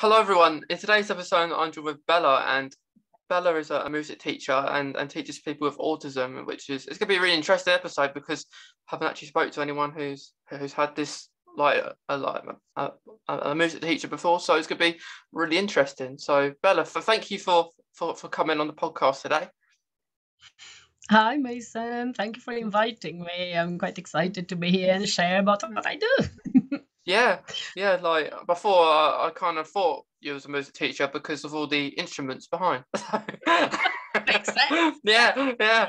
Hello everyone. In today's episode, I'm joined with Bella, and Bella is a music teacher and teaches people with autism, which is it's gonna be a really interesting episode because I haven't actually spoke to anyone who's had this like a music teacher before, so it's gonna be really interesting. So Bella, thank you for coming on the podcast today. Hi, Mason. Thank you for inviting me. I'm quite excited to be here and share about what I do. Yeah, yeah. Like before, I kind of thought you was a music teacher because of all the instruments behind. Makes sense. Yeah, yeah. Yeah.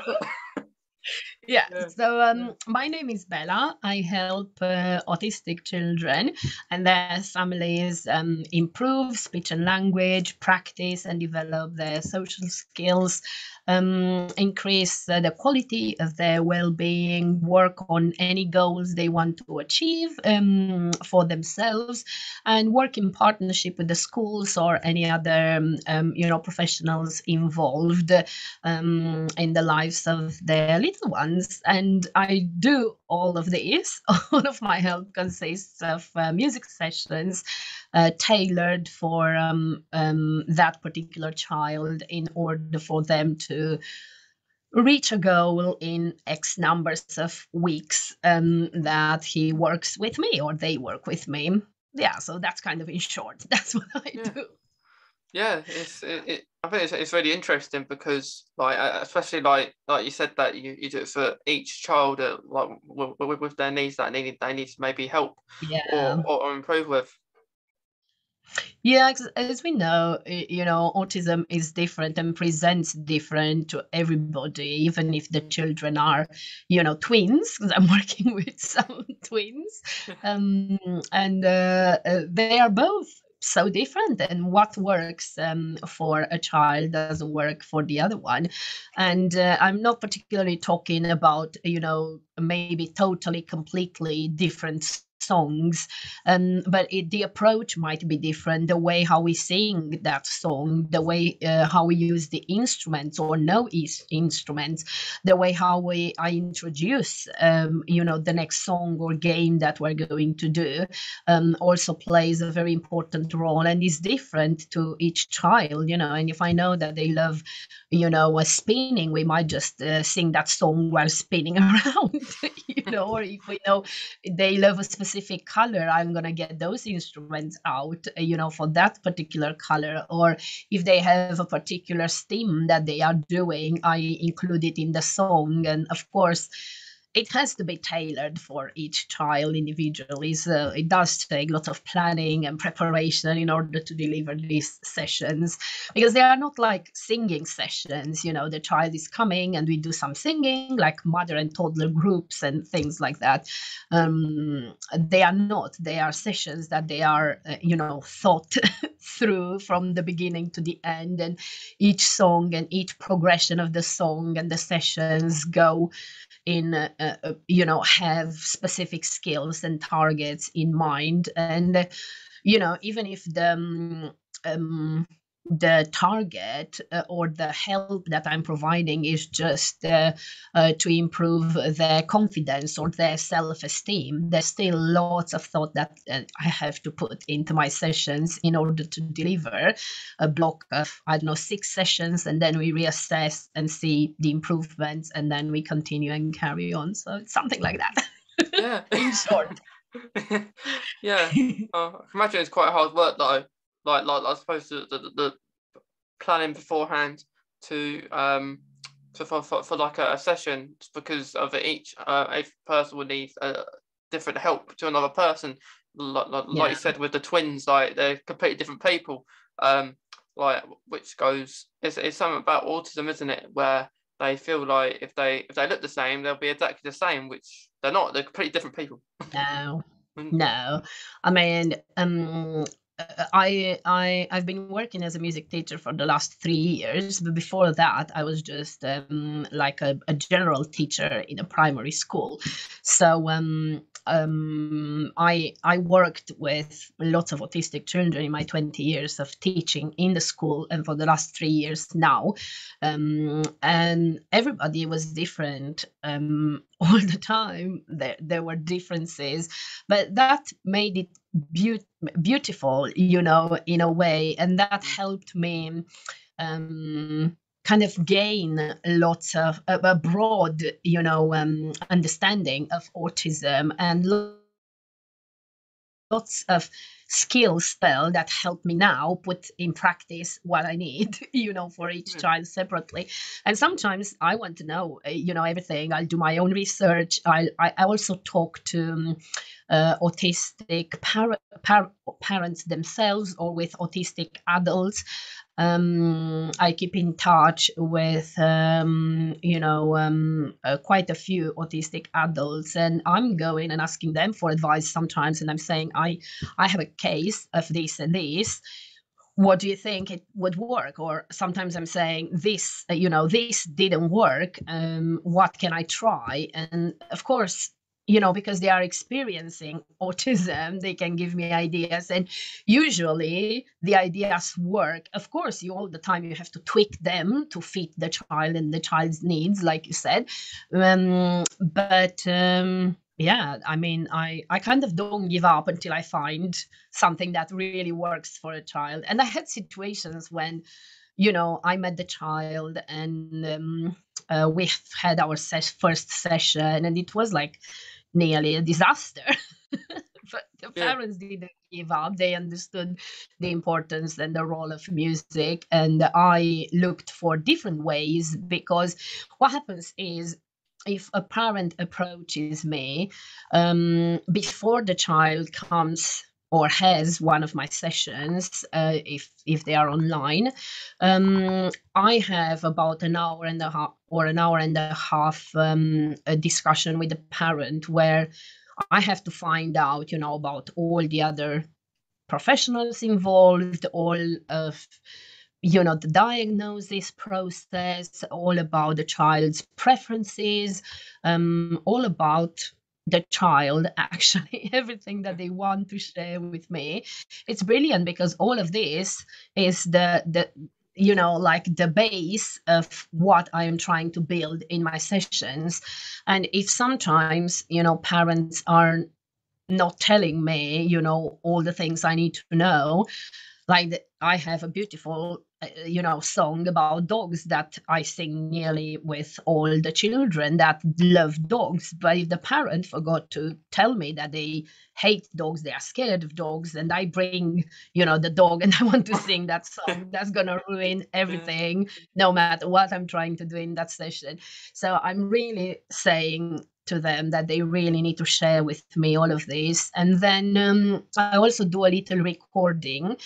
Yeah. So my name is Bella. I help autistic children and their families improve speech and language, practice and develop their social skills, increase the quality of their well-being, work on any goals they want to achieve for themselves, and work in partnership with the schools or any other professionals involved in the lives of their little ones. And I do all of this. All of my help consists of music sessions tailored for that particular child in order for them to reach a goal in X numbers of weeks that he works with me or they work with me. Yeah, so that's kind of in short. That's what I Yeah. do. Yeah, I think it's really interesting because like especially like you said that you do it for each child like with their needs that they need maybe help Yeah. or improve with. Yeah, as we know, autism is different and presents different to everybody, even if the children are, twins, because I'm working with some twins. Um, and they are both so different, and what works for a child doesn't work for the other one. And I'm not particularly talking about, maybe totally, completely different songs, but the approach might be different, the way how we sing that song, the way how we use the instruments or no instruments, the way how I introduce the next song or game that we're going to do also plays a very important role and is different to each child. And if I know that they love spinning, we might just sing that song while spinning around. Or if we know they love a specific color, I'm going to get those instruments out, for that particular color. Or if they have a particular stim that they are doing, I include it in the song. And of course, it has to be tailored for each child individually. So it does take lots of planning and preparation in order to deliver these sessions, because they are not like singing sessions. The child is coming and we do some singing, like mother and toddler groups and things like that. They are not. They are sessions that they are, thought through from the beginning to the end, and each song and each progression of the song and the sessions go in have specific skills and targets in mind. And even if the target or the help that I'm providing is just to improve their confidence or their self-esteem, there's still lots of thought that I have to put into my sessions in order to deliver a block of, I don't know, 6 sessions, and then we reassess and see the improvements, and then we continue and carry on. So it's something like that. Yeah. In short. Yeah. I can imagine it's quite hard work though. Like I suppose the planning beforehand to for like a session because of each person would need different help to another person. Like you said with the twins, like they're completely different people. Like which goes it's something about autism, isn't it? Where they feel like if they look the same, they'll be exactly the same, which they're not. They're completely different people. No, Mm. no. I mean, I've been working as a music teacher for the last 3 years, but before that, I was just like a general teacher in a primary school. So I worked with lots of autistic children in my 20 years of teaching in the school, and for the last 3 years now, and everybody was different. All the time there were differences, but that made it beautiful, you know, in a way, and that helped me kind of gain lots of a broad, you know, understanding of autism, and lots of skills that help me now put in practice what I need, you know, for each child separately. And sometimes I want to know, you know, everything. I'll do my own research. I also talk to autistic parents themselves, or with autistic adults. I keep in touch with, you know, quite a few autistic adults, and I'm going and asking them for advice sometimes. And I'm saying, I have a case of this and this. What do you think it would work? Or sometimes I'm saying, this, you know, this didn't work. What can I try? And of course, you know, because they are experiencing autism, they can give me ideas, and usually the ideas work. Of course, all the time you have to tweak them to fit the child and the child's needs, like you said. But yeah, I mean, I kind of don't give up until I find something that really works for a child. And I had situations when, you know, I met the child, and we had our first session, and it was like nearly a disaster. But the parents didn't give up. They understood the importance and the role of music. And I looked for different ways, because what happens is, if a parent approaches me before the child comes or has one of my sessions, if they are online, I have about an hour and a half or an hour and a half a discussion with the parent, where I have to find out, you know, about all the other professionals involved, all of, you know, the diagnosis process, all about the child's preferences, all about the child, actually, everything that they want to share with me. It's brilliant, because all of this is the you know, like the base of what I am trying to build in my sessions. And if sometimes, you know, parents are not telling me, you know, all the things I need to know, like I have a beautiful, you know, song about dogs that I sing nearly with all the children that love dogs. But if the parent forgot to tell me that they hate dogs, they are scared of dogs, and I bring, you know, the dog, and I want to sing that song, that's gonna ruin everything, no matter what I'm trying to do in that session. So I'm really saying to them that they really need to share with me all of this. And then I also do a little recording,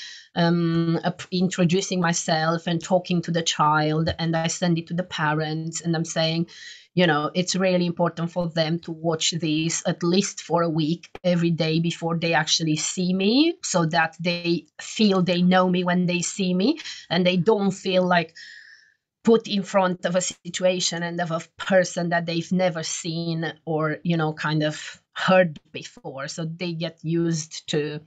introducing myself and talking to the child, and I send it to the parents, and I'm saying, you know, it's really important for them to watch this at least for a week every day before they actually see me, so that they feel they know me when they see me, and they don't feel like put in front of a situation and of a person that they've never seen or, you know, kind of heard before. So they get used to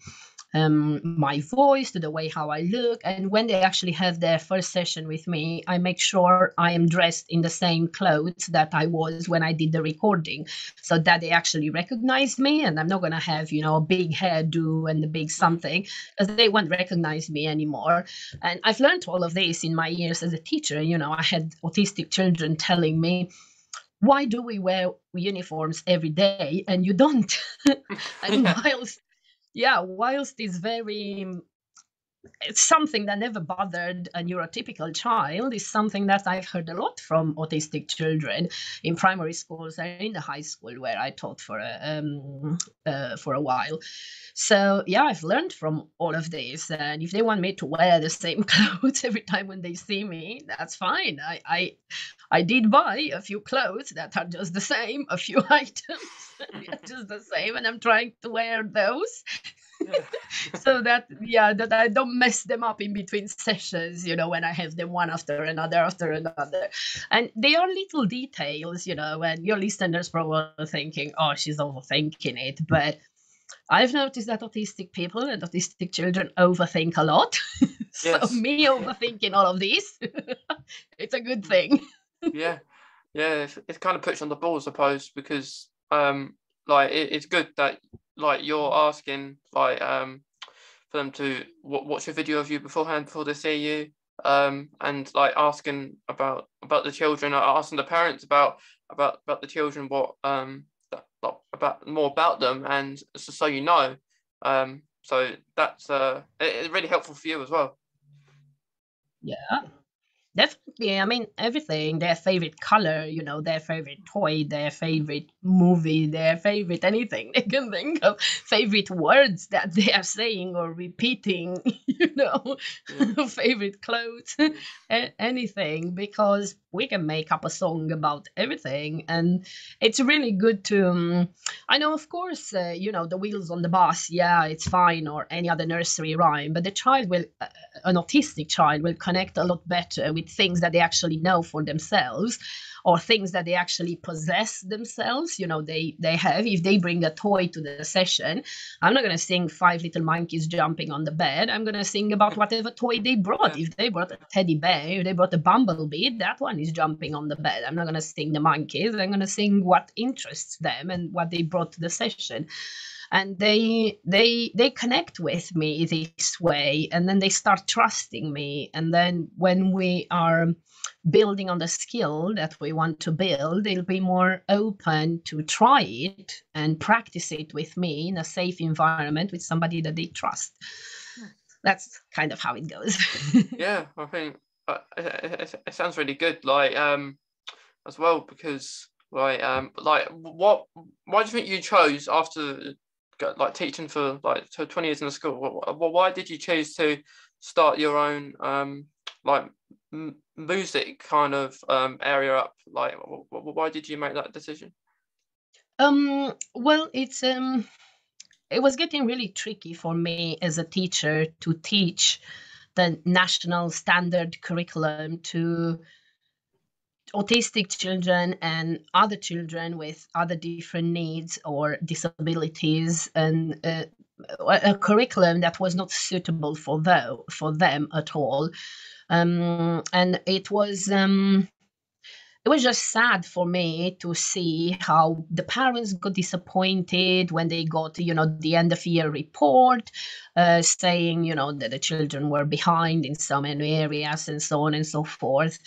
my voice, to the way how I look. And when they actually have their first session with me, I make sure I am dressed in the same clothes that I was when I did the recording, so that they actually recognize me. And I'm not going to have, you know, a big hairdo and a big something, because they won't recognize me anymore. And I've learned all of this in my years as a teacher. You know, I had autistic children telling me, why do we wear uniforms every day and you don't? And whilst it's very, it's something that never bothered a neurotypical child, is something that I've heard a lot from autistic children in primary schools and in the high school where I taught for a while. So yeah, I've learned from all of this, and if they want me to wear the same clothes every time when they see me, that's fine. I did buy a few clothes that are just the same, a few items just the same, and I'm trying to wear those. So that I don't mess them up in between sessions, you know, when I have them one after another. And they are little details, you know, and your listeners probably thinking, oh, she's overthinking it. But I've noticed that autistic people and autistic children overthink a lot. So me overthinking all of this, it's a good thing. It kind of puts you on the ball, I suppose, because like it's good that like you're asking like for them to watch a video of you beforehand before they see you, and like asking about the children, asking the parents about the children, what about more about them, and so you know, so that's it's really helpful for you as well. Yeah. Definitely. I mean, everything, their favorite color, their favorite toy, their favorite movie, their favorite anything they can think of, favorite words that they are saying or repeating, Yeah. favorite clothes, anything, because we can make up a song about everything. And it's really good to, I know, of course, the wheels on the bus, yeah, it's fine, or any other nursery rhyme, but the child will, an autistic child will connect a lot better with things that they actually know for themselves, or things that they actually possess themselves. They have, if they bring a toy to the session, I'm not going to sing Five Little Monkeys Jumping on the Bed. I'm going to sing about whatever toy they brought. Yeah. If they brought a teddy bear, if they brought a bumblebee, that one is jumping on the bed. I'm not going to sing the monkeys. I'm going to sing what interests them and what they brought to the session. And they connect with me this way, and then they start trusting me. And then when we are building on the skill that we want to build, they'll be more open to try it and practice it with me in a safe environment with somebody that they trust. That's kind of how it goes. Yeah, I think it sounds really good, like as well, because like what why do you think you chose, after like teaching for like 20 years in the school, why did you choose to start your own like music kind of area up, like why did you make that decision? Well, it was getting really tricky for me as a teacher to teach the national standard curriculum to autistic children and other children with other different needs or disabilities, and a curriculum that was not suitable for them at all. And it was just sad for me to see how the parents got disappointed when they got, the end of year report, saying, that the children were behind in so many areas and so on and so forth.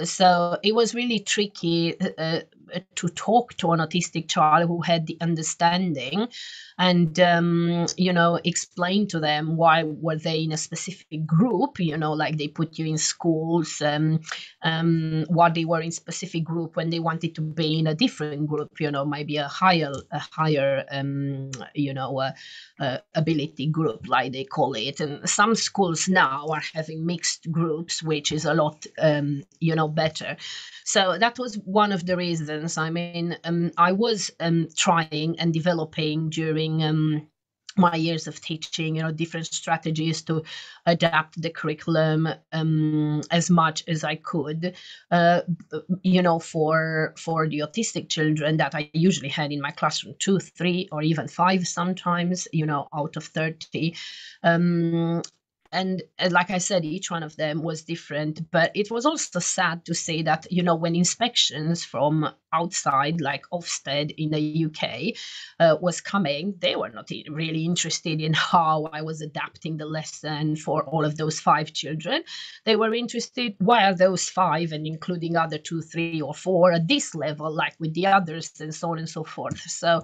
So it was really tricky to talk to an autistic child who had the understanding and, explain to them why were they in a specific group, like they put you in schools, why they were in specific group when they wanted to be in a different group, maybe a higher ability group, like they call it. And some schools now are having mixed groups, which is a lot better. So that was one of the reasons. I mean, I was trying and developing during my years of teaching, different strategies to adapt the curriculum as much as I could, for the autistic children that I usually had in my classroom, 2, 3, or even 5 sometimes, out of 30. And like I said, each one of them was different, but it was also sad to say that, when inspections from outside, like Ofsted in the UK, was coming, they were not really interested in how I was adapting the lesson for all of those 5 children. They were interested, why are those 5, and including other 2, 3, or 4 at this level, like with the others, and so on and so forth. So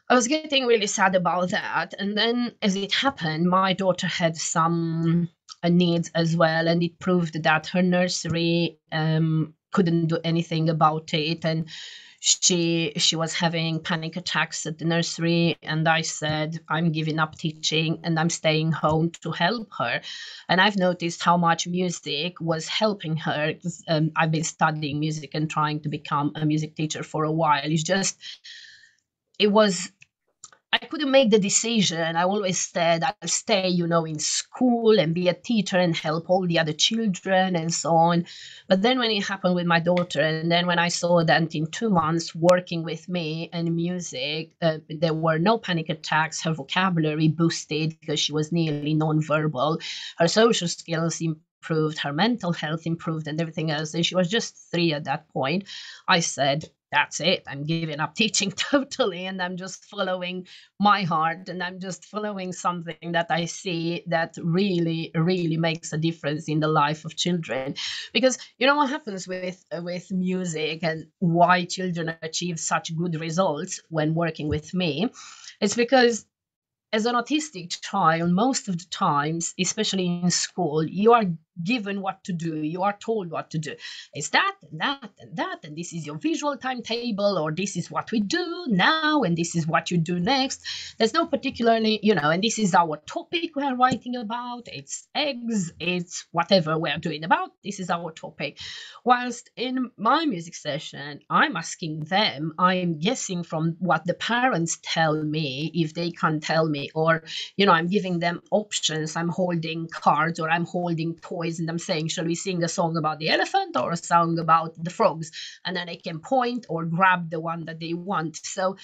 I was getting really sad about that. And then, as it happened, my daughter had some needs as well, and it proved that her nursery couldn't do anything about it, and she was having panic attacks at the nursery. And I said, I'm giving up teaching and I'm staying home to help her. And I've noticed how much music was helping her. I've been studying music and trying to become a music teacher for a while. I couldn't make the decision. I always said I'll stay, in school and be a teacher and help all the other children and so on. But then when it happened with my daughter, and then when I saw that in 2 months working with me and music, there were no panic attacks, her vocabulary boosted because she was nearly nonverbal, her social skills improved, her mental health improved, and everything else. And she was just 3 at that point. I said, that's it. I'm giving up teaching totally, and I'm just following my heart, and I'm just following something that I see that really, really makes a difference in the life of children. Because you know what happens with music and why children achieve such good results when working with me. It's because as an autistic child, most of the times, especially in school, you are given what to do. You are told what to do. It's that and that and that, and this is your visual timetable, or this is what we do now, and this is what you do next. There's no particularly, and this is our topic we're writing about. It's eggs, it's whatever we're doing about. This is our topic. Whilst in my music session, I'm asking them, I'm guessing from what the parents tell me, if they can't tell me, or, I'm giving them options. I'm holding cards or I'm holding toys and I'm saying, shall we sing a song about the elephant or a song about the frogs? And then they can point or grab the one that they want. So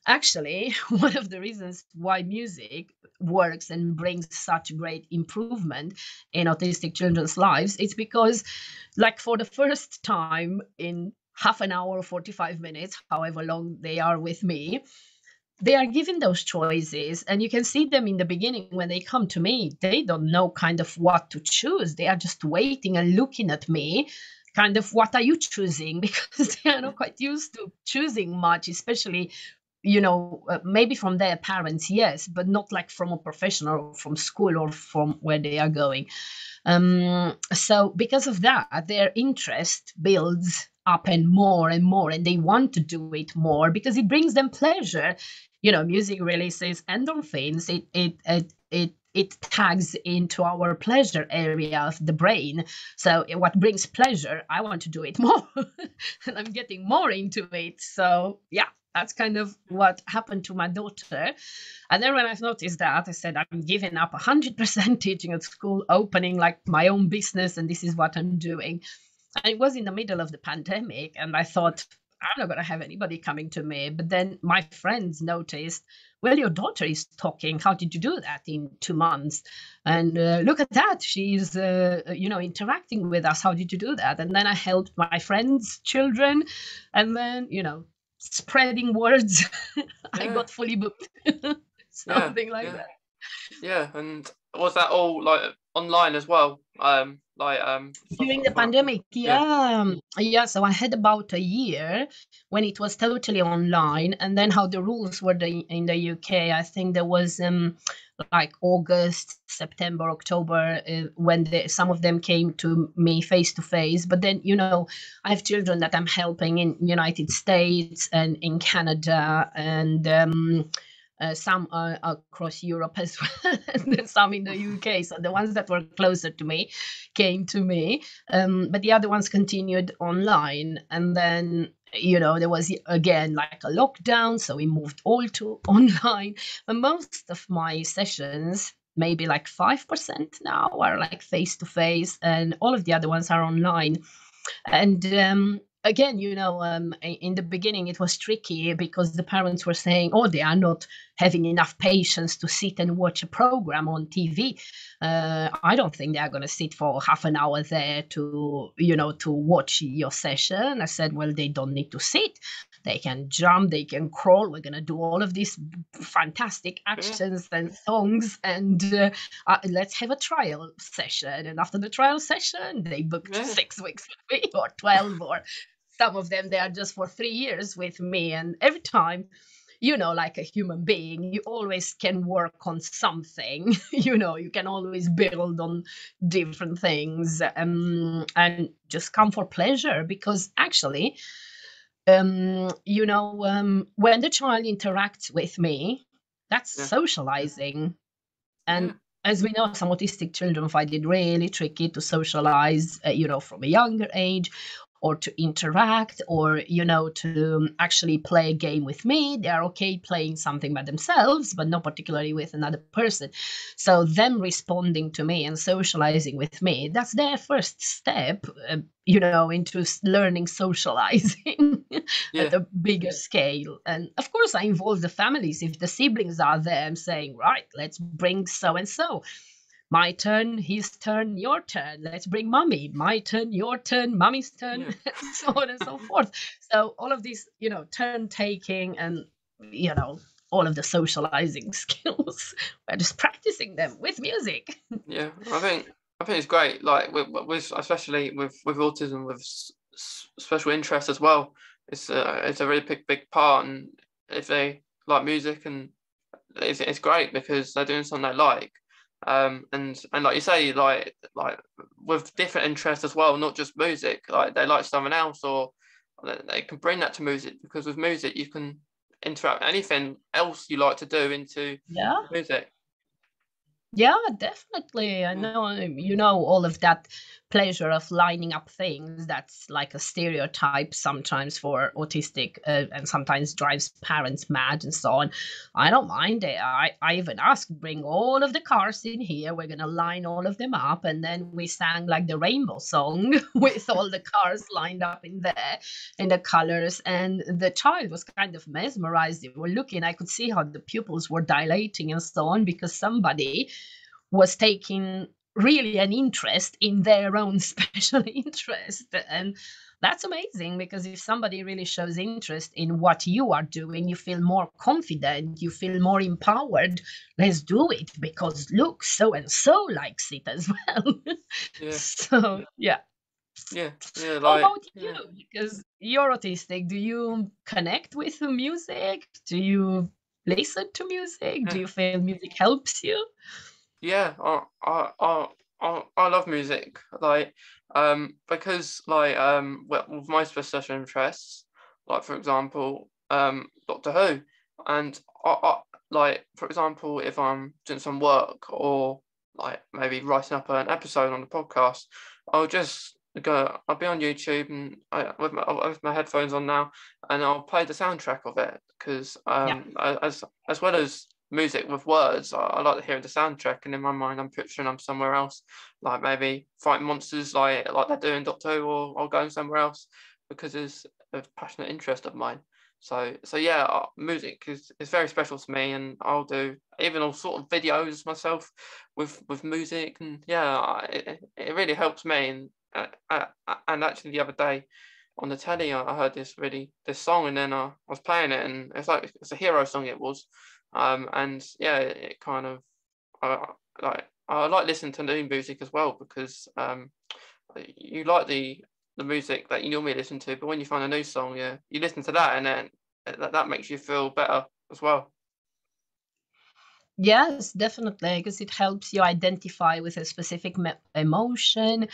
actually, one of the reasons why music works and brings such great improvement in autistic children's lives, it's because, like, for the first time in half an hour, 45 minutes, however long they are with me, they are given those choices, and you can see them in the beginning when they come to me. They don't know kind of what to choose. They are just waiting and looking at me, kind of, what are you choosing? Because they are not quite used to choosing much, especially, maybe from their parents, yes, but not like from a professional, from school, or from where they are going. So because of that, their interest builds up and more, and they want to do it more because it brings them pleasure. Music releases endorphins. It tags into our pleasure area of the brain. So what brings pleasure, I want to do it more, and I'm getting more into it. So yeah, that's kind of what happened to my daughter. And then when I noticed that, I said, I'm giving up 100% teaching at school, opening like my own business, and this is what I'm doing. And it was in the middle of the pandemic, and I thought, I'm not going to have anybody coming to me. But then my friends noticed, well, your daughter is talking. How did you do that in 2 months? And look at that. She's, interacting with us. How did you do that? And then I helped my friends' children. And then, spreading words, I Yeah, got fully booked. yeah, Something like yeah, that. yeah. And was that all like online as well? During the For pandemic, yeah, yeah. So I had about a year when it was totally online, and then how the rules were in the UK. I think there was like August, September, October, when some of them came to me face to face. But then, I have children that I'm helping in United States and in Canada, and some across Europe as well, and then some in the UK. So the ones that were closer to me came to me, but the other ones continued online. And then, there was again like a lockdown, so we moved all to online. And most of my sessions, maybe like 5% now, are like face to face, and all of the other ones are online. And again, in the beginning, it was tricky because the parents were saying, oh, they are not having enough patience to sit and watch a program on TV. I don't think they are going to sit for half an hour there to watch your session. I said, well, they don't need to sit. They can jump, they can crawl. We're going to do all of these fantastic yeah, actions and songs, and let's have a trial session. And after the trial session, they booked yeah, 6 weeks with me, or 12, or some of them, they are just for 3 years with me. And every time, like a human being, you always can work on something. You can always build on different things, and just come for pleasure. Because actually, when the child interacts with me, that's yeah, socializing. yeah, And as we know, some autistic children find it really tricky to socialize, from a younger age, or to interact, or, to actually play a game with me. They are okay playing something by themselves, but not particularly with another person. So them responding to me and socializing with me, that's their first step, into learning socializing at yeah, a bigger scale. And of course, I involve the families. If the siblings are there, I'm saying, right, let's bring so and so. my turn, his turn, your turn, let's bring mommy, my turn, your turn, mommy's turn, Yeah. so on and so forth. So all of these, turn taking and, all of the socializing skills, we're just practicing them with music. Yeah, I think it's great. Like with especially with autism with special interests as well. It's a really big part, and if they like music, and it's great because they're doing something they like. And like you say, like with different interests as well, not just music. Like they like something else, or they can bring that to music, because with music you can interact anything else you like to do into Yeah. music. Yeah, definitely. I Yeah, know, all of that pleasure of lining up things. That's like a stereotype sometimes for autistic, and sometimes drives parents mad and so on. I don't mind it. I even asked, bring all of the cars in here. We're going to line all of them up. And then we sang like the rainbow song with all the cars lined up in there in the colors. And the child was kind of mesmerized. They were looking, I could see how the pupils were dilating and so on, because somebody was taking really an interest in their own special interest. And that's amazing, because if somebody really shows interest in what you are doing, you feel more confident, you feel more empowered. Let's do it, because look, so and so likes it as well. yeah, So yeah. yeah. How Like about you? yeah. Because you're autistic, do you connect with the music? Do you listen to music? Do Yeah. you feel music helps you? Yeah, I love music. Like, because like with my special interests, like for example, Doctor Who, and I like for example, if I'm doing some work, or like maybe writing up an episode on the podcast, I'll just go. I'll be on YouTube, and with my headphones on now, and I'll play the soundtrack of it, because Yeah. as well as music with words, I like to hear the soundtrack, and in my mind I'm picturing I'm somewhere else, like maybe fighting monsters like they do in Doctor Who, or going somewhere else, because it's a passionate interest of mine. So yeah, music is very special to me, and I'll do even all sort of videos myself with music, and yeah, it really helps me. And actually the other day on the telly, I heard this song, and then I was playing it, and it's a hero song it was. And yeah, it kind of uh, I like listening to new music as well, because you like the music that you normally listen to, but when you find a new song, yeah, you listen to that, and then that makes you feel better as well. Yes, definitely, because it helps you identify with a specific emotion,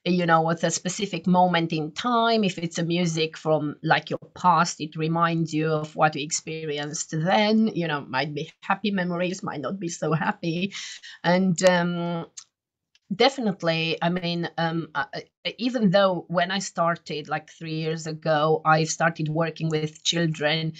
with a specific moment in time. If it's a music from like your past, it reminds you of what you experienced then. Might be happy memories, might not be so happy. And definitely, I mean, even though when I started like 3 years ago, I started working with children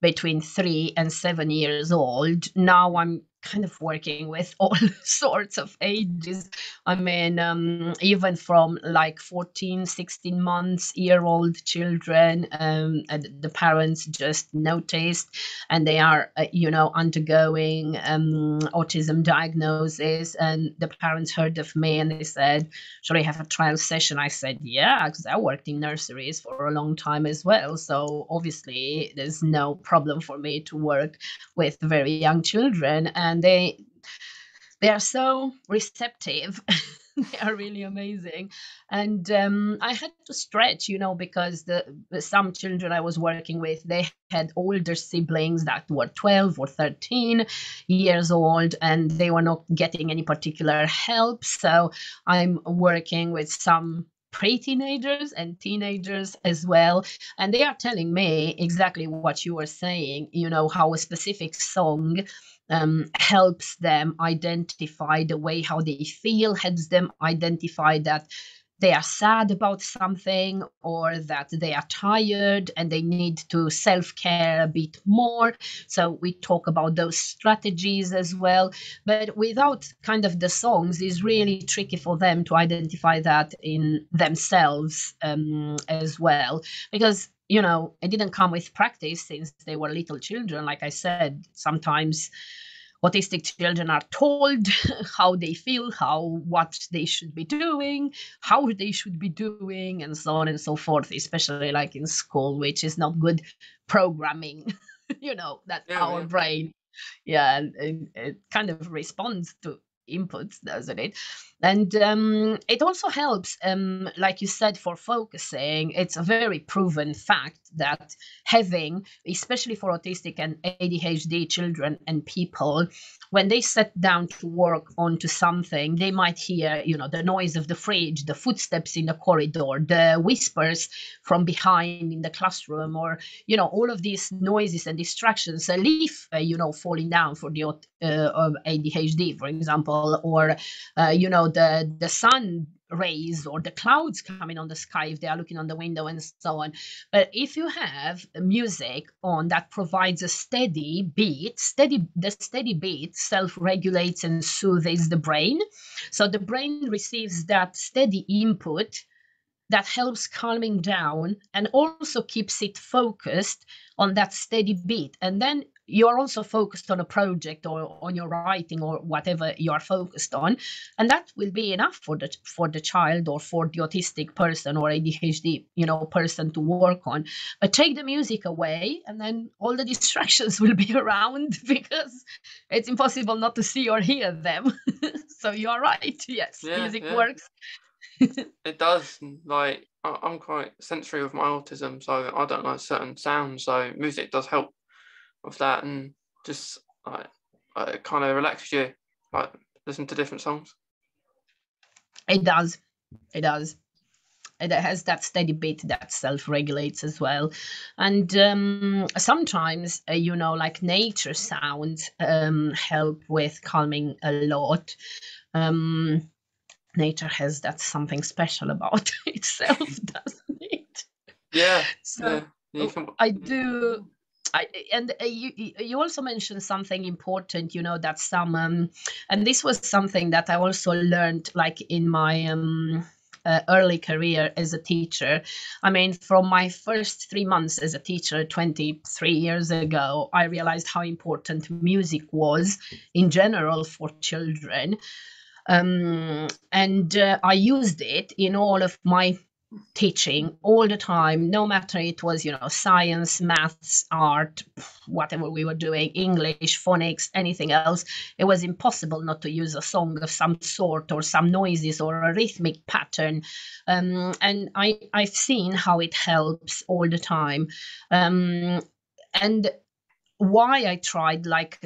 between 3 and 7 years old. Now I'm kind of working with all sorts of ages. I mean, even from like 14, 16 months year old children, and the parents just noticed, and they are, undergoing autism diagnosis. And the parents heard of me, and they said, should I have a trial session? I said, yeah, because I worked in nurseries for a long time as well. So obviously there's no problem for me to work with very young children. And they are so receptive. They are really amazing. And I had to stretch, because some children I was working with, they had older siblings that were 12 or 13 years old, and they were not getting any particular help. So I'm working with some pre-teenagers and teenagers as well, and they are telling me exactly what you were saying, how a specific song helps them identify the way how they feel, helps them identify that they are sad about something, or that they are tired and they need to self-care a bit more. So we talk about those strategies as well. But without kind of the songs, it's really tricky for them to identify that in themselves as well, because it didn't come with practice since they were little children. Like I said, sometimes autistic children are told how they feel, what they should be doing, how they should be doing, and so on and so forth, especially like in school, which is not good programming. That Yeah, our yeah, brain, yeah, and it kind of responds to inputs, doesn't it? And it also helps, like you said, for focusing. It's a very proven fact that having, especially for autistic and ADHD children and people, when they sit down to work onto something, they might hear, the noise of the fridge, the footsteps in the corridor, the whispers from behind in the classroom, or all of these noises and distractions, a leaf falling down for the ADHD, for example, or the sun rays or the clouds coming on the sky if they are looking on the window, and so on. But if you have music on that provides a steady beat, the steady beat self-regulates and soothes the brain. So the brain receives that steady input that helps calming down and also keeps it focused on that steady beat. And then you are also focused on a project or on your writing or whatever you are focused on, and that will be enough for the child or for the autistic person or ADHD person to work on. But take the music away, and then all the distractions will be around, because it's impossible not to see or hear them. So you are right. Yes, yeah, music yeah. works. It does. Like I'm quite sensory with my autism, so I don't like certain sounds. So music does help with that, and just like it kind of relaxes you. Like listen to different songs. It does. It does. It has that steady beat that self-regulates as well. And sometimes, like nature sounds help with calming a lot. Um, Nature has that something special about itself, doesn't it? Yeah, So yeah. You can. I do. You also mentioned something important, that some, and this was something that I also learned, like in my early career as a teacher. I mean, from my first 3 months as a teacher 23 years ago, I realized how important music was in general for children. And I used it in all of my teaching all the time, no matter it was, science, maths, art, whatever we were doing, English, phonics, anything else. It was impossible not to use a song of some sort or some noises or a rhythmic pattern. And I've seen how it helps all the time. And why I tried like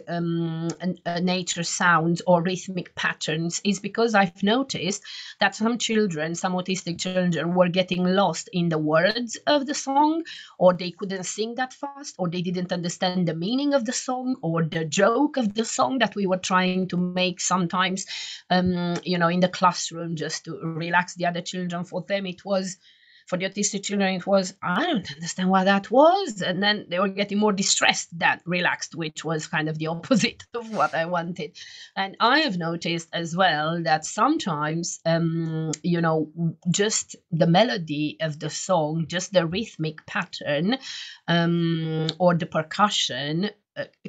nature sounds or rhythmic patterns is because I've noticed that some children, some autistic children, were getting lost in the words of the song, or they couldn't sing that fast, or they didn't understand the meaning of the song or the joke of the song that we were trying to make sometimes, in the classroom, just to relax the other children. For them, it was, for the autistic children, it was, I don't understand what that was. And then they were getting more distressed than relaxed, which was kind of the opposite of what I wanted. And I have noticed as well that sometimes, just the melody of the song, just the rhythmic pattern, or the percussion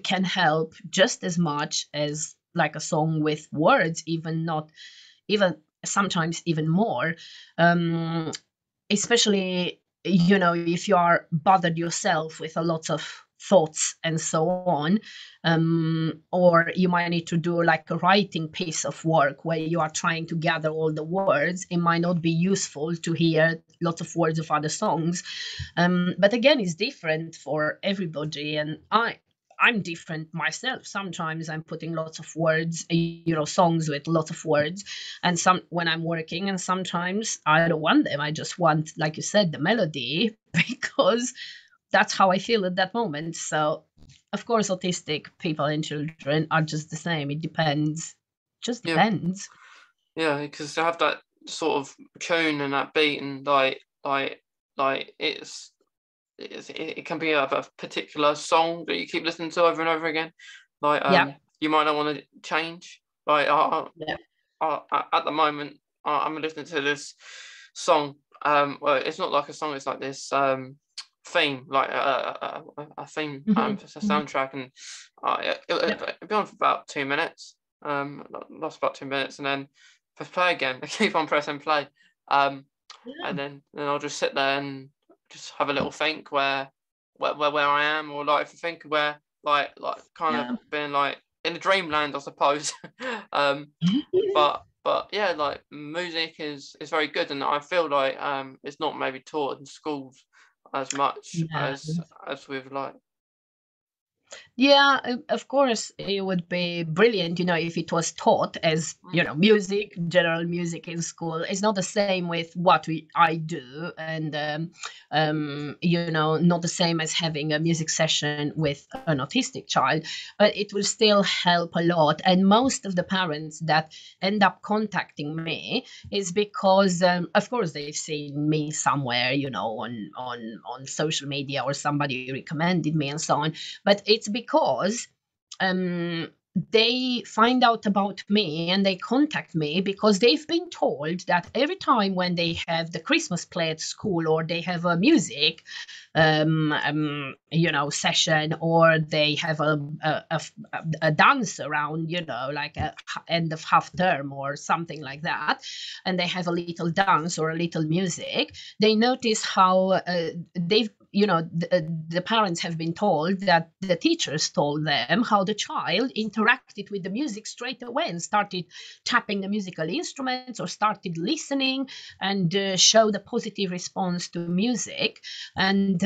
can help just as much as like a song with words, even sometimes even more. Um, Especially, if you are bothered yourself with a lot of thoughts and so on, or you might need to do like a writing piece of work where you are trying to gather all the words. It might not be useful to hear lots of words of other songs, but again, it's different for everybody. And I'm different myself. Sometimes I'm putting lots of words, songs with lots of words, and some when I'm working, and sometimes I don't want them. I just want, like you said, the melody, because that's how I feel at that moment. So, of course, autistic people and children are just the same. It depends. Just Yeah, depends. yeah. Because to have that sort of tune and that beat, and like it can be a particular song that you keep listening to over and over again. Like Yeah. you might not want to change. Like Yeah. at the moment, I'm listening to this song. Well, it's not like a song. It's like this. theme, like a theme Mhm, for the mhm. soundtrack, and Yeah, it'd be on for about 2 minutes. That's about 2 minutes, and then press play again. I keep on pressing play, yeah, and then I'll just sit there and just have a little think where I am, or like if I think where like kind of yeah. being like in a dreamland, I suppose. um, but yeah, like music is very good, and I feel like it's not maybe taught in schools as much Yeah. as with like Yeah, of course, it would be brilliant, if it was taught as, mm, music, general music in school. It's not the same with what I do, and not the same as having a music session with an autistic child, but it will still help a lot. And most of the parents that end up contacting me is because, of course, they've seen me somewhere, on social media, or somebody recommended me and so on, but it's because um, they find out about me and they contact me because they've been told that every time when they have the Christmas play at school, or they have a music session, or they have a dance around, like a end of half term or something like that, and they have a little dance or a little music, they notice how the parents have been told that the teachers told them how the child interacted with the music straight away and started tapping the musical instruments, or started listening, and showed a positive response to music. And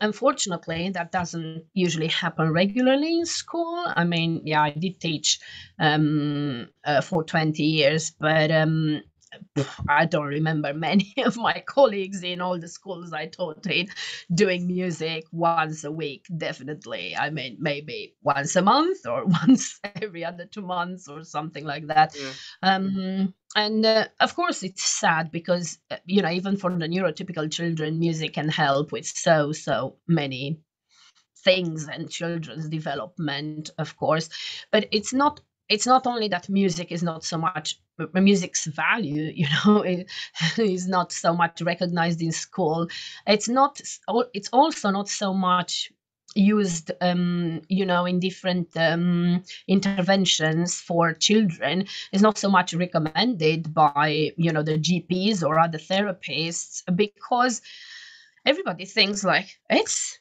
unfortunately, that doesn't usually happen regularly in school. I mean, yeah, I did teach for 20 years, but I don't remember many of my colleagues in all the schools I taught in doing music once a week. Definitely. I mean, maybe once a month, or once every other 2 months, or something like that. yeah And of course, it's sad because, even for the neurotypical children, music can help with so many things and children's development, of course. But it's not only that music is not so much music's value, is not so much recognized in school. It's also not so much used, in different interventions for children. It's not so much recommended by, the GPs or other therapists, because everybody thinks like it's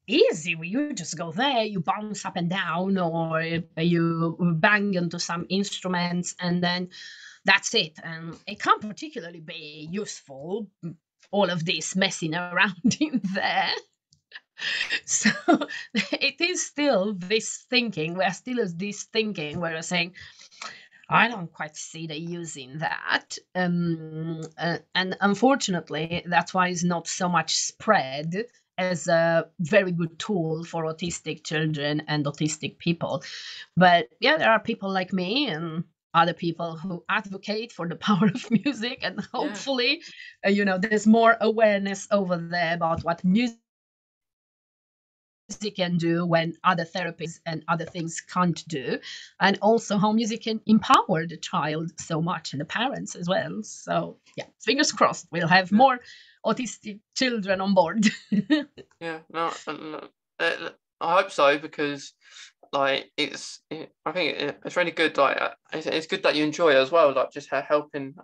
easy. You just go there, you bounce up and down, or you bang into some instruments, and then that's it. And it can't particularly be useful, all of this messing around in there. So it is still this thinking. We're still this thinking where we're saying, I don't quite see the use in that. And unfortunately, that's why it's not so much spread as a very good tool for autistic children and autistic people. But yeah, there are people like me and other people who advocate for the power of music, and yeah hopefully, there's more awareness over there about what music can do when other therapies and other things can't do, and also how music can empower the child so much, and the parents as well. So yeah, fingers crossed we'll have yeah more autistic children on board. yeah no, I hope so, because like I think it's really good, like it's good that you enjoy it as well, like just helping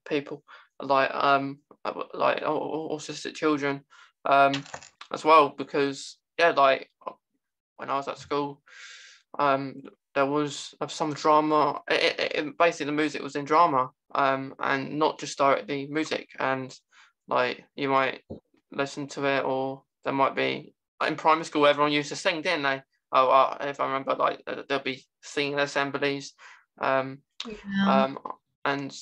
people like autistic children as well, because yeah, like when I was at school, um there was some drama. Basically the music was in drama, and not just directly music, and like you might listen to it, or there might be, in primary school everyone used to sing, didn't they? Oh, if I remember, like there'll be singing assemblies, um, Yeah, um, and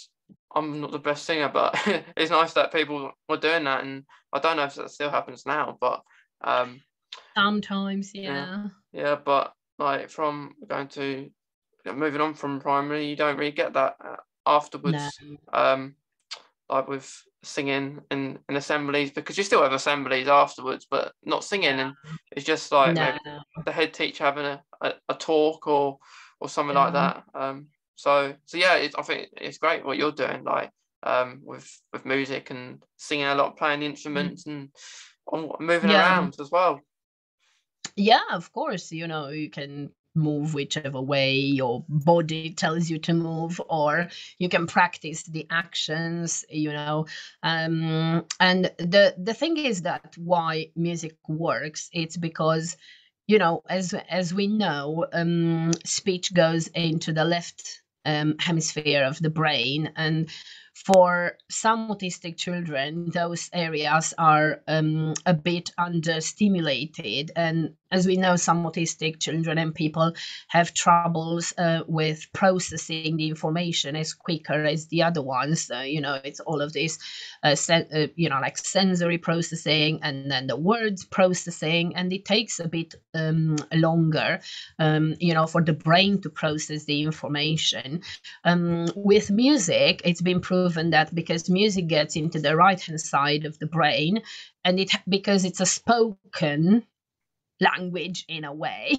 I'm not the best singer, but it's nice that people were doing that, and I don't know if that still happens now, but um, sometimes, yeah, yeah. yeah, but like from going to moving on from primary, you don't really get that No, afterwards. Like with singing in assemblies, because you still have assemblies afterwards, but not singing, yeah, and it's just like no, maybe the head teacher having a talk, or something like yeah, that. So yeah, I think it's great what you're doing, like with music and singing a lot, playing the mm, instruments, and on moving Yeah. around as well. Yeah, of course, you can move whichever way your body tells you to move, or you can practice the actions, and the thing is that why music works, it's because, as we know, speech goes into the left hemisphere of the brain, and for some autistic children, those areas are a bit understimulated. And as we know, some autistic children and people have troubles with processing the information as quicker as the other ones. It's all of this, like sensory processing and then the words processing, and it takes a bit longer, for the brain to process the information. With music, it's been proven that because music gets into the right hand side of the brain, and because it's a spoken language in a way,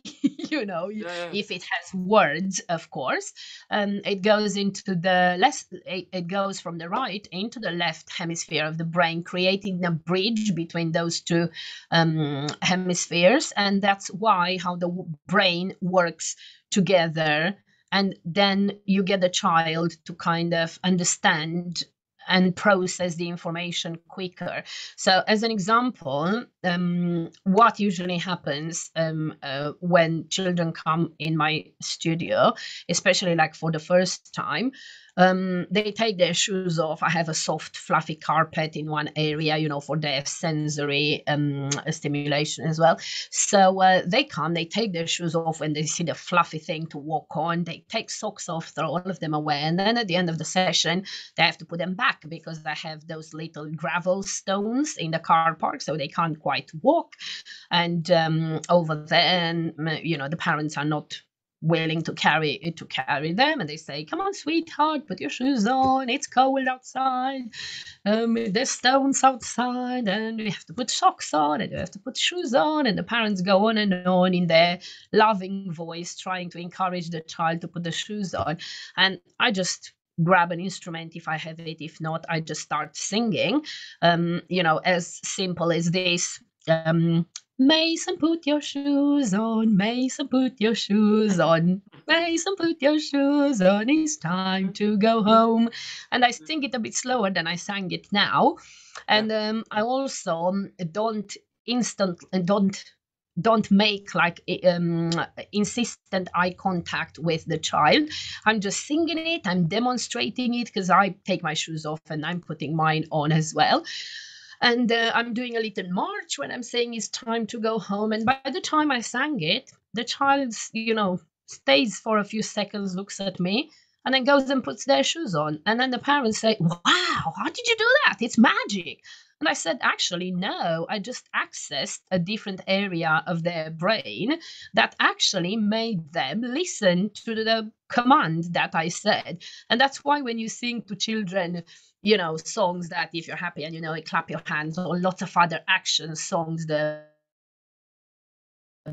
Yeah, if it has words, of course, it goes into the less it goes from the right into the left hemisphere of the brain, creating a bridge between those two hemispheres, and that's why how the brain works together. And then you get the child to kind of understand and process the information quicker. So, as an example, what usually happens when children come in my studio, especially like for the first time, they take their shoes off. I have a soft, fluffy carpet in one area, for their sensory stimulation as well. So they come, they take their shoes off when they see the fluffy thing to walk on. They take socks off, throw all of them away, and then at the end of the session, they have to put them back because I have those little gravel stones in the car park, so they can't quite walk. And over there, the parents are not willing to carry them, and they say, come on sweetheart, put your shoes on, it's cold outside, there's stones outside, and we have to put socks on, and we have to put shoes on. And the parents go on and on in their loving voice, trying to encourage the child to put the shoes on. And I just grab an instrument if I have it. If not, I just start singing, as simple as this. Mason, put your shoes on. Mason, put your shoes on. Mason, put your shoes on. It's time to go home. And I sing it a bit slower than I sang it now. And I also don't make like insistent eye contact with the child. I'm just singing it. I'm demonstrating it because I take my shoes off and I'm putting mine on as well. And I'm doing a little march when I'm saying it's time to go home. And by the time I sang it, the child, stays for a few seconds, looks at me, and then goes and puts their shoes on. And then the parents say, wow, how did you do that? It's magic. And I said, actually, no, I just accessed a different area of their brain that actually made them listen to the command that I said. And that's why when you sing to children, songs that if you're happy and clap your hands, or lots of other action songs, the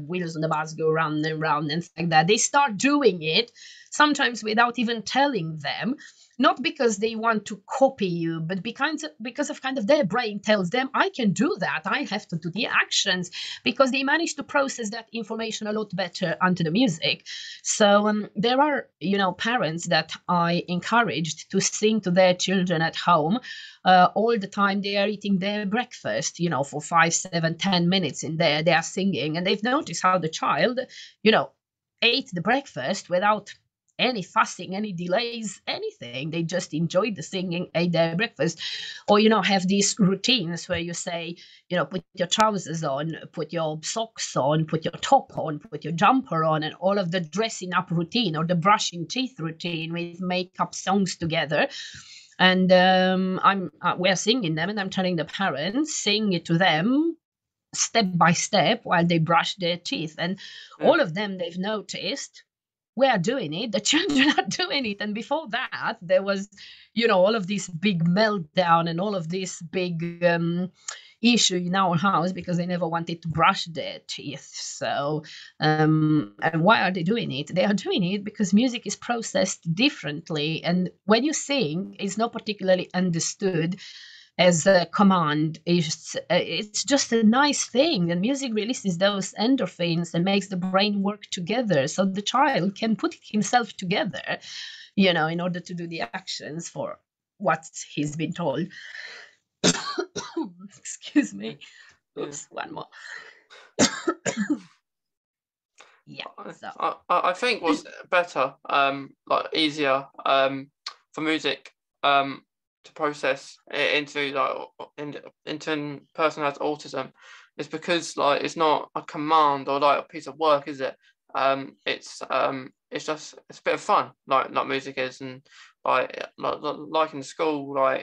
wheels on the bus go round and round and things like that, they start doing it sometimes without even telling them, not because they want to copy you, but because of kind of their brain tells them, I can do that, I have to do the actions, because they manage to process that information a lot better onto the music. So there are parents that I encouraged to sing to their children at home all the time they are eating their breakfast, for 5, 7, 10 minutes in there, they are singing, and they've noticed how the child, ate the breakfast without any fussing, any delays, anything. They just enjoyed the singing, ate their breakfast. Or, have these routines where you say, put your trousers on, put your socks on, put your top on, put your jumper on, and all of the dressing up routine or the brushing teeth routine with makeup songs together. And we're singing them, and I'm telling the parents, sing it to them step by step while they brush their teeth. And all of them, they've noticed, we are doing it, the children are doing it. And before that, there was, all of this big meltdown and all of this big issue in our house because they never wanted to brush their teeth. So, and why are they doing it? They are doing it because music is processed differently. And when you sing, it's not particularly understood as a command. It's just a nice thing, and music releases those endorphins and makes the brain work together, so the child can put himself together, in order to do the actions for what he's been told. Excuse me. Yeah. Oops, one more. Yeah. So I think what's better, like easier, for music, to process into into a person who has autism, is because like it's not a command or like a piece of work, is it? It's just it's a bit of fun, like music is, and like in school,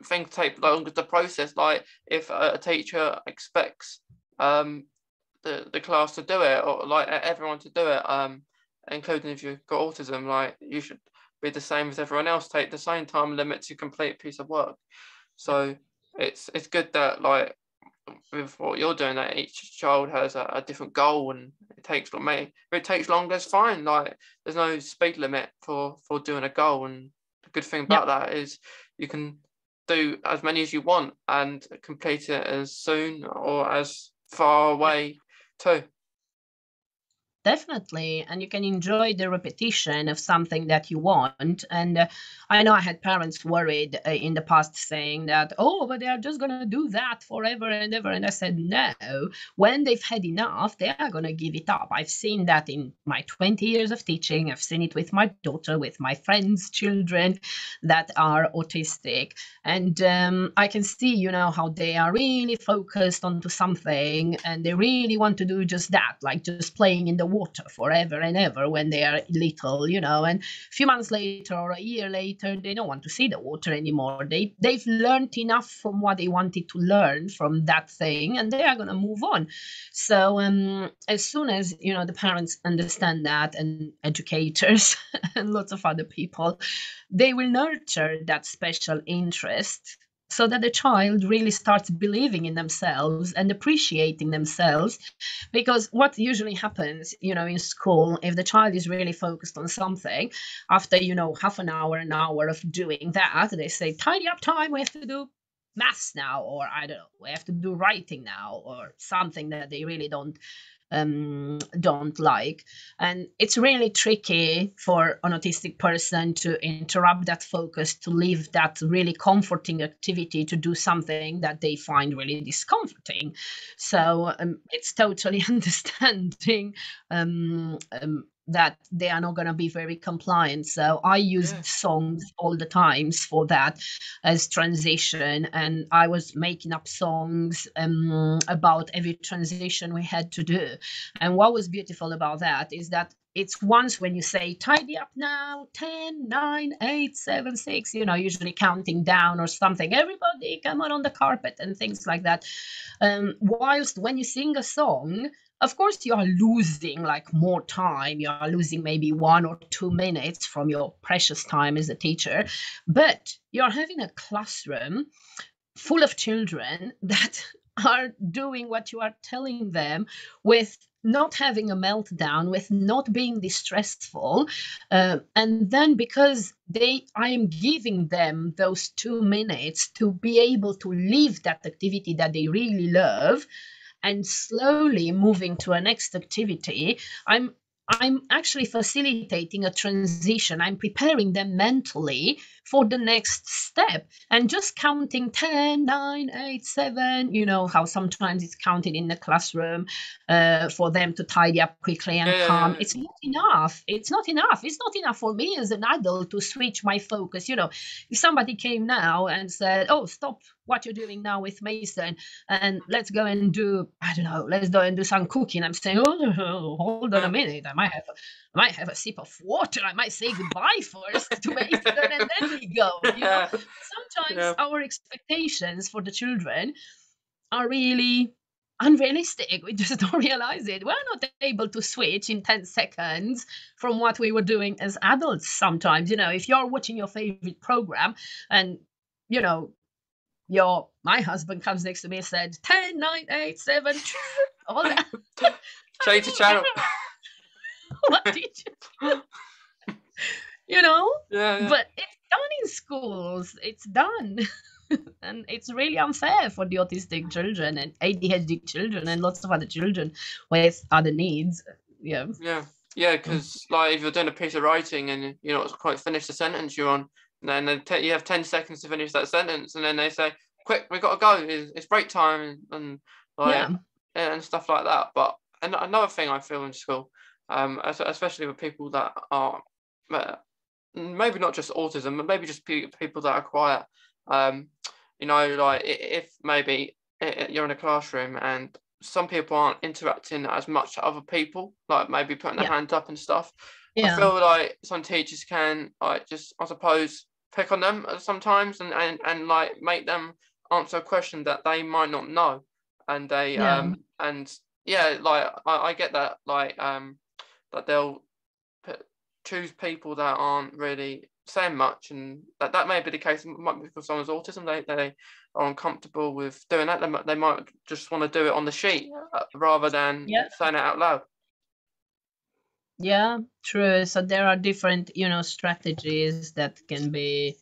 things take longer to process. Like if a teacher expects the class to do it, or like everyone to do it, including if you've got autism, like you should be the same as everyone else, take the same time limit to complete a piece of work. So it's good that like with what you're doing, that each child has a different goal, and it takes like me, if it takes longer, it's fine. Like there's no speed limit for doing a goal, and the good thing yeah. about that is you can do as many as you want and complete it as soon or as far away too. Definitely, and you can enjoy the repetition of something that you want. And I know I had parents worried in the past, saying that, oh, but they are just going to do that forever and ever. And I said, no, when they've had enough, they are going to give it up. I've seen that in my 20 years of teaching. I've seen it with my daughter, with my friends' children that are autistic. And I can see, how they are really focused onto something, and they really want to do just that, like just playing in the water forever and ever when they are little, and a few months later or a year later, they don't want to see the water anymore. They've learned enough from what they wanted to learn from that thing, and they are going to move on. So as soon as the parents understand that, and educators and lots of other people, they will nurture that special interest, so that the child really starts believing in themselves and appreciating themselves. Because what usually happens, in school, if the child is really focused on something, after, half an hour of doing that, they say, tidy up time, we have to do maths now, or I don't know, we have to do writing now, or something that they really don't like. And it's really tricky for an autistic person to interrupt that focus, to leave that really comforting activity to do something that they find really discomforting. So it's totally understanding that they are not going to be very compliant. So I used songs all the times for that, as transition, and I was making up songs about every transition we had to do. And what was beautiful about that is that it's once when you say tidy up now, 10, 9, 8, 7, 6, usually counting down or something, everybody come on the carpet and things like that. Whilst when you sing a song, of course you are losing like more time, you are losing maybe 1 or 2 minutes from your precious time as a teacher, but you're having a classroom full of children that are doing what you are telling them, with not having a meltdown, with not being distressful. And then because I am giving them those 2 minutes to be able to leave that activity that they really love, and slowly moving to a next activity, I'm actually facilitating a transition. I'm preparing them mentally for the next step, and just counting 10, 9, 8, 7, how sometimes it's counted in the classroom for them to tidy up quickly and calm. It's not enough. It's not enough. It's not enough for me as an adult to switch my focus. If somebody came now and said, oh, stop what you're doing now with Mason, and let's go and do, I don't know, let's go and do some cooking. I'm saying, oh, hold on a minute. I might have a sip of water. I might say goodbye first to Mason, and then we go. Sometimes our expectations for the children are really unrealistic. We just don't realize it. We're not able to switch in 10 seconds from what we were doing as adults sometimes. If you're watching your favorite program, and my husband comes next to me and said 10, 9, 8, 7, all that. Change the channel. What did you do? Yeah. But it's done in schools. It's done. And it's really unfair for the autistic children and ADHD children and lots of other children with other needs. Yeah. Yeah, because like if you're doing a piece of writing and you're not quite finished the sentence you're on, and then you have 10 seconds to finish that sentence, and then they say, "Quick, we got to go. It's break time," and like Yeah. and stuff like that. But another thing I feel in school, especially with people that are maybe not just autism, but maybe just people that are quiet. Um, like if maybe you're in a classroom and some people aren't interacting as much as other people, like maybe putting their Yeah. hands up and stuff. I Yeah. feel like some teachers can like just, I suppose, pick on them sometimes and like make them answer a question that they might not know, and they Yeah. and yeah, like I get that, like that they'll choose people that aren't really saying much, and that may be the case. It might be because someone's autism, they are uncomfortable with doing that. They might just want to do it on the sheet rather than Yeah. saying it out loud. Yeah, true. So there are different, strategies that can be,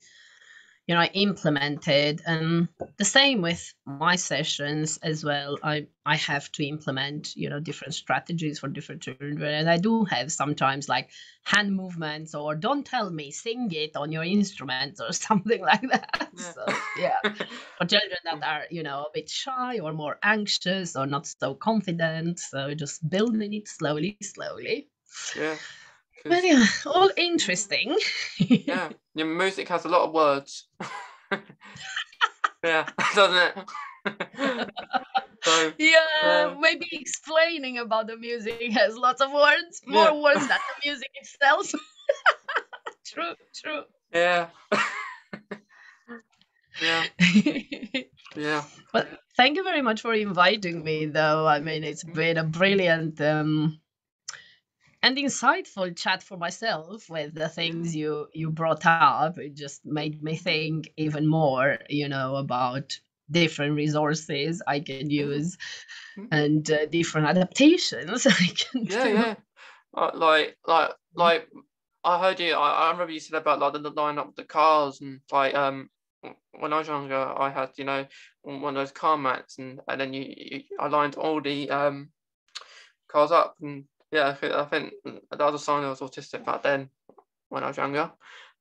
implemented. And the same with my sessions as well. I have to implement, different strategies for different children. And I do have sometimes like hand movements, or don't tell me, sing it on your instrument or something like that. Yeah. So yeah, for children that are, a bit shy or more anxious or not so confident. So just building it slowly, slowly. Yeah, But because yeah, all interesting. yeah, your music has a lot of words. Yeah, doesn't it? So Yeah, maybe explaining about the music has lots of words, yeah, more words than the music itself. True, true. yeah, yeah, yeah. Well, thank you very much for inviting me, though. I mean, it's been a brilliant and insightful chat for myself with the things you brought up. It just made me think even more, about different resources I can Yeah. use and different adaptations I can Yeah, do. yeah. Like I heard you. I remember you said about like the line up the cars, and like when I was younger, I had one of those car mats, and then I lined all the cars up, and yeah, I think that was a sign I was autistic back then when I was younger.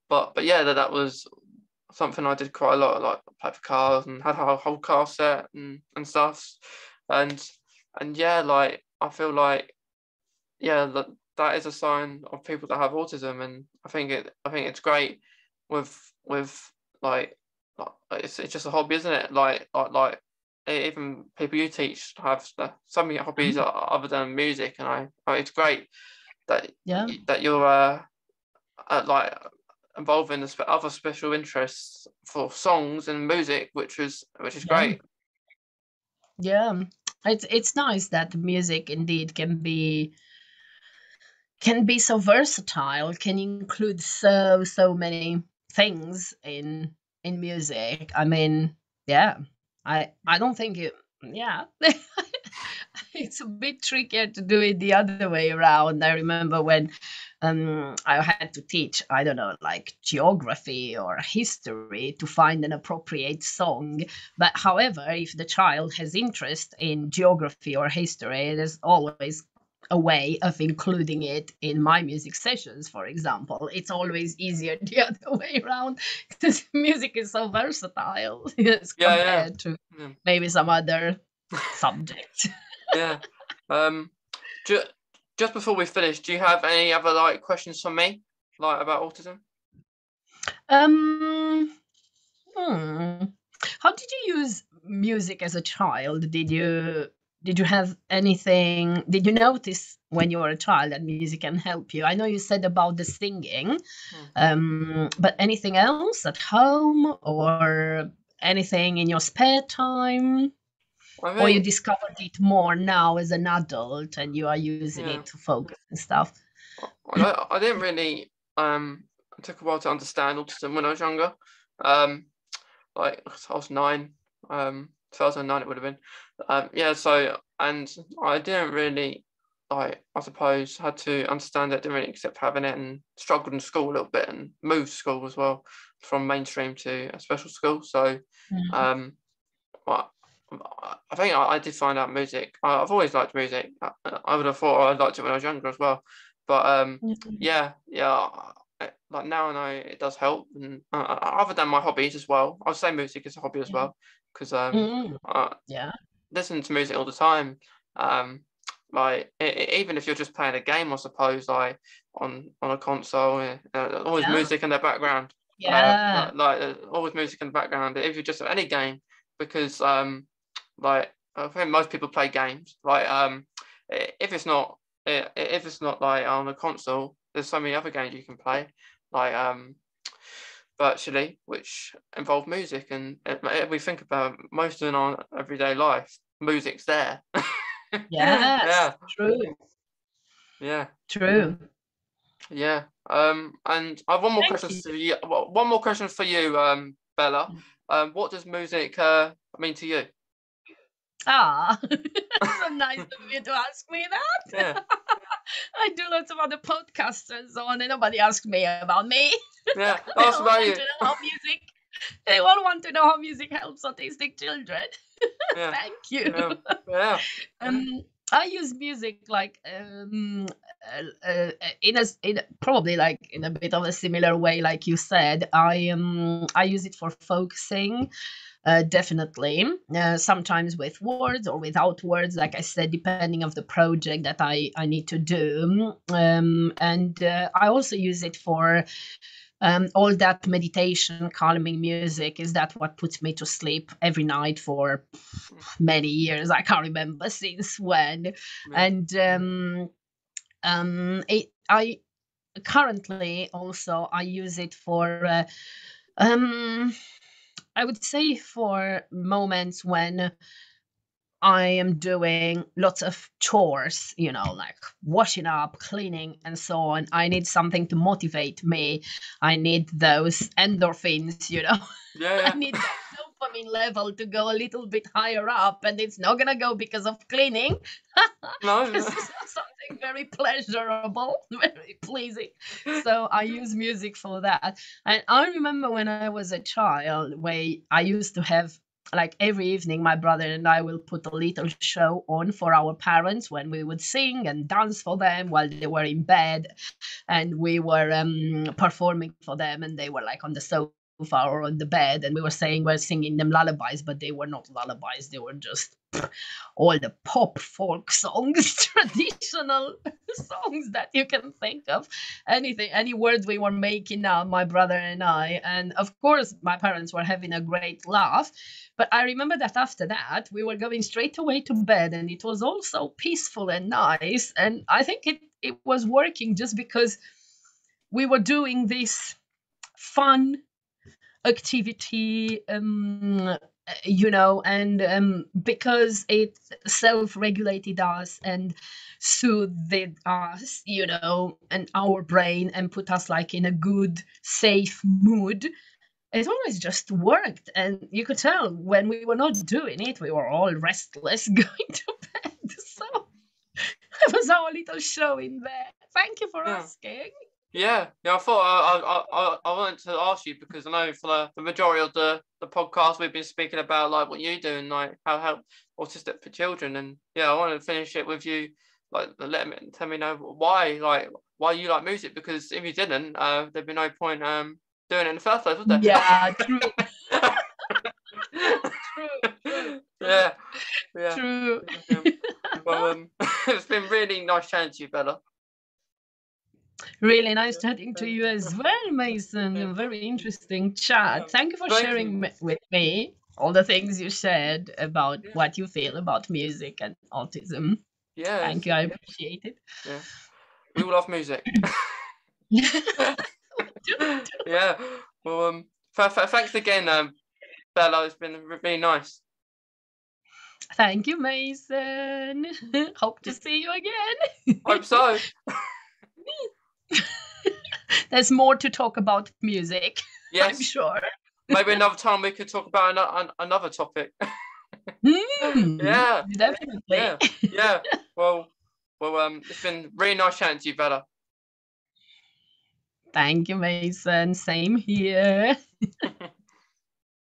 But yeah, that was something I did quite a lot, like play for cars and had a whole car set and stuff, and yeah, like I feel like yeah, that is a sign of people that have autism, and I think it's great with like, it's just a hobby, isn't it? Even people you teach have so many hobbies Mhm. other than music, and it's great that Yeah, that you're like involved in the other special interests for songs and music, which is yeah, great. yeah. It's nice that music indeed can be so versatile, can include so many things in music. I mean, yeah, I don't think it. Yeah, it's a bit trickier to do it the other way around. I remember when I had to teach, I don't know, like geography or history to find an appropriate song. But however, if the child has interest in geography or history, there's always a way of including it in my music sessions, for example. It's always easier the other way around because music is so versatile as Yeah, yeah, compared to yeah. maybe some other subjects. Yeah. Um, ju- just before we finish, do you have any other like questions for me, like about autism? Um, hmm. How did you use music as a child? Did you have anything? Did you notice when you were a child that music can help you? I know you said about the singing, Hmm. but anything else at home or anything in your spare time? I Or you think discovered it more now as an adult and you are using yeah. it to focus and stuff? I didn't really it took a while to understand autism when I was younger. Um, like I was 9, 2009 it would have been. Yeah. So and I didn't really. like I suppose had to understand it, didn't really accept having it, and struggled in school a little bit, and moved school as well from mainstream to a special school. So Mm. um, I, I think I did find out music. I've always liked music. I would have thought I liked it when I was younger as well, but Mm. yeah, like now I know it does help, and other than my hobbies as well, I'll say music is a hobby as Yeah. well, because Mm. I Yeah. listen to music all the time. Um, like even if you're just playing a game, I suppose, like on a console, always Yeah. music in the background. Yeah. Always music in the background. If you just have any game, because like I think most people play games. Like if it's not if it's not like on a console, there's so many other games you can play, like virtually, which involve music. And if we think about most of our everyday life, music's there. Yes. Yeah, True. yeah, True. yeah. And I have one more Thank question you. for you. One more question for you, Bella. What does music mean to you? Ah, so nice of you to ask me Yeah, that. I do lots of other podcasts and so on, and nobody asked me about me. yeah. They Ask all about want you. to know how music. They all want to know how music helps autistic children. Yeah, Thank you. yeah, yeah, Um, I use music like in probably like in a bit of a similar way, like you said. I use it for focusing, definitely. Sometimes with words or without words, like I said, depending of the project that I need to do. And I also use it for all that meditation, calming music. Is that what puts me to sleep every night for many years? I can't remember since when. yeah, And I currently also I use it for. Um, I would say for moments when I am doing lots of chores, like washing up, cleaning, and so on. I need something to motivate me. I need those endorphins. I yeah, need that dopamine level to go a little bit higher up, and it's not going to go because of cleaning. No, Because it's not something very pleasurable, very pleasing. So I use music for that. And I remember when I was a child, where I used to have like every evening, my brother and I will put a little show on for our parents when we would sing and dance for them while they were in bed, and we were performing for them, and they were like on the sofa or on the bed, and we were saying we're singing them lullabies, but they were not lullabies. They were just all the pop folk songs, traditional songs that you can think of. Anything, any words we were making up, my brother and I. And of course, my parents were having a great laugh. But I remember that after that, we were going straight away to bed, and it was all so peaceful and nice. And I think it was working just because we were doing this fun activity, and because it self-regulated us and soothed us, and our brain, and put us like in a good, safe mood. It always just worked, and you could tell when we were not doing it, we were all restless going to bed. So that was our little show in there. Thank you for yeah. asking. Yeah, yeah. I thought I wanted to ask you because I know for the majority of the podcast we've been speaking about like what you do and like how help autistic for children, and yeah, I wanted to finish it with you, like tell me know why you like music, because if you didn't, there'd be no point doing it in the first place, would there? Yeah, true. True, true, true, Yeah, yeah, true. yeah. Well, it's been really nice chatting to you, Bella. Really nice Yeah, chatting to yeah, you as well, Mason. yeah, A very interesting yeah. chat. Thank you for Thank you. sharing with me all the things you said about Yeah, what you feel about music and autism. Thank yes, you. I appreciate it. yeah. We all love music. Do. Yeah. Well, thanks again, Bella. It's been really nice. Thank you, Mason. Hope to see you again. Hope so. There's more to talk about music, I'm Yes. sure. Maybe another time we could talk about another topic. Mm, Yeah. definitely. Yeah. Yeah. Well. Well, it's been really nice chatting to you, Bella. Thank you, Mason. Same here.